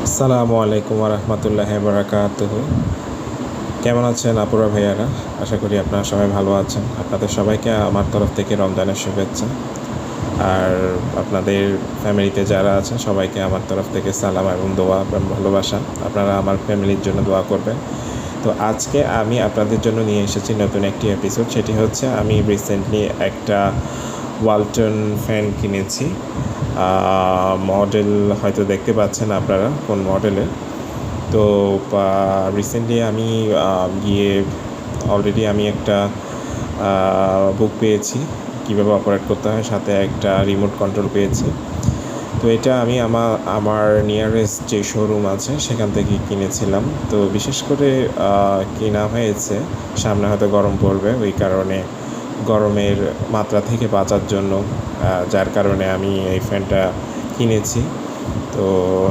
আসসালামু আলাইকুম রহমতুল্লাহি বারাকাতুহু। কেমন আছেন আপুরা ভাইয়ারা? আশা করি আপনারা সবাই ভালো আছেন। আপনাদের সবাইকে আমার তরফ থেকে রমজানের শুভেচ্ছা। আর আপনাদের ফ্যামিলিতে যারা আছেন সবাইকে আমার তরফ থেকে সালাম এবং দোয়া এবং ভালোবাসা। আপনারা আমার ফ্যামিলির জন্য দোয়া করবেন। তো আজকে আমি আপনাদের জন্য নিয়ে এসেছি নতুন একটি এপিসোড। সেটি হচ্ছে আমি রিসেন্টলি একটা ওয়ালটন ফ্যান কিনেছি। মডেল হয়তো দেখতে পাচ্ছেন আপনারা কোন মডেলের। তো রিসেন্টলি আমি গিয়ে অলরেডি আমি একটা বুক পেয়েছি কীভাবে অপারেট করতে হয়, সাথে একটা রিমোট কন্ট্রোল পেয়েছি। তো এটা আমি আমার নিয়ারেস্ট যে শোরুম আছে সেখান থেকে কিনেছিলাম। তো বিশেষ করে কেনা হয়েছে, সামনে হয়তো গরম পড়বে, ওই কারণে গরমের মাত্রা থেকে বাঁচার জন্য, যার কারণে আমি এই ফ্যানটা কিনেছি। তো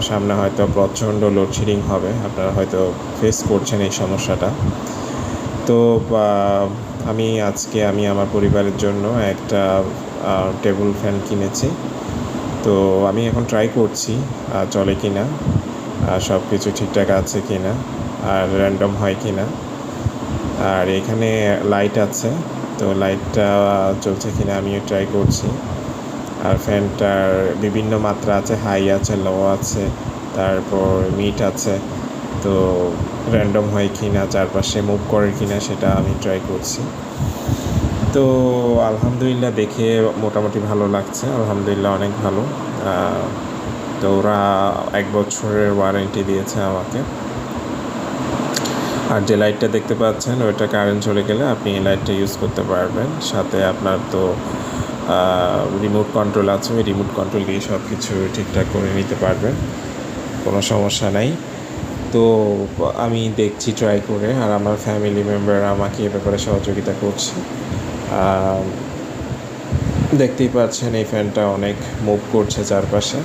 সামনে হয়তো প্রচণ্ড লোডশেডিং হবে, আপনারা হয়তো ফেস করছেন এই সমস্যাটা। তো আমি আমার পরিবারের জন্য একটা টেবিল ফ্যান কিনেছি। তো আমি এখন ট্রাই করছি চলে কি না, সব কিছু ঠিকঠাক আছে কি না, আর র্যান্ডম হয় কি না। আর এখানে লাইট আছে, তো লাইটটা চলছে কি না আমিও ট্রাই করছি। আর ফ্যানটার বিভিন্ন মাত্রা আছে, হাই আছে, লো আছে, তারপর মিড আছে। তো র্যান্ডম হয় কি না, চারপাশে মুভ করে কি না, সেটা আমি ট্রাই করছি। তো আলহামদুলিল্লাহ দেখে মোটামুটি ভালো লাগছে, আলহামদুলিল্লাহ অনেক ভালো। তো ওরা 1 বছরের ওয়ারেন্টি দিয়েছে আমাকে। আর যে লাইটটা দেখতে পাচ্ছেন ওইটা কারেন্ট চলে গেলে আপনি এই লাইটটা ইউজ করতে পারবেন। সাথে আপনার তো রিমোট কন্ট্রোল আছে, ওই রিমোট কন্ট্রোল দিয়ে সব কিছু ঠিকঠাক করে নিতে পারবেন, কোনো সমস্যা নাই। তো আমি দেখছি ট্রাই করে, আর আমার ফ্যামিলি মেম্বার আমাকে এ ব্যাপারে সহযোগিতা করছে। দেখতেই পাচ্ছেন এই ফ্যানটা অনেক মুভ করছে চারপাশে।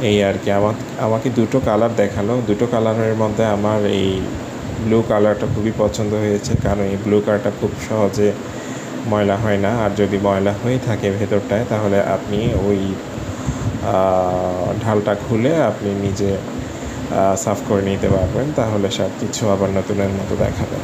এই আর কি, আমাকে দুটো কালার দেখালো, দুটো কালারের মধ্যে আমার এই ব্লু কালারটা খুবই পছন্দ হয়েছে, কারণ এই ব্লু কালারটা খুব সহজে ময়লা হয় না। আর যদি ময়লা হয়ে থাকে ভেতরটায়, তাহলে আপনি ওই ঢালটা খুলে আপনি নিজে সাফ করে নিতে পারবেন, তাহলে সব কিছু আবার নতুনের মতো দেখাবে।